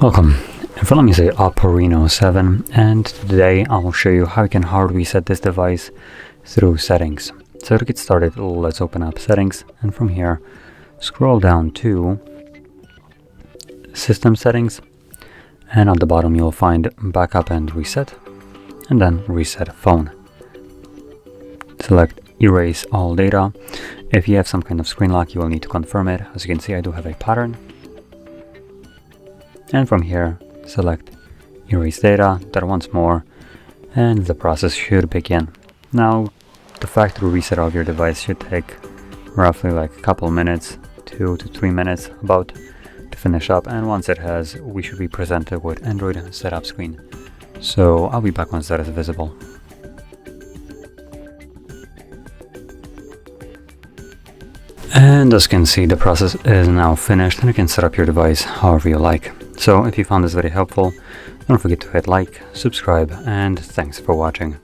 Welcome. In front of me is a OPPO Reno7, and today I will show you how you can hard reset this device through settings. So to get started, let's open up settings, and from here scroll down to system settings, and at the bottom you'll find backup and reset, and then reset phone. Select erase all data. If you have some kind of screen lock, you will need to confirm it. As you can see, I do have a pattern. And from here, select erase data, that once more, and the process should begin. Now, the factory reset of your device should take roughly like a couple minutes, 2 to 3 minutes about, to finish up, and once it has, we should be presented with Android setup screen. So I'll be back once that is visible. And as you can see, the process is now finished, and you can set up your device however you like. So if you found this very helpful, don't forget to hit like, subscribe, and thanks for watching.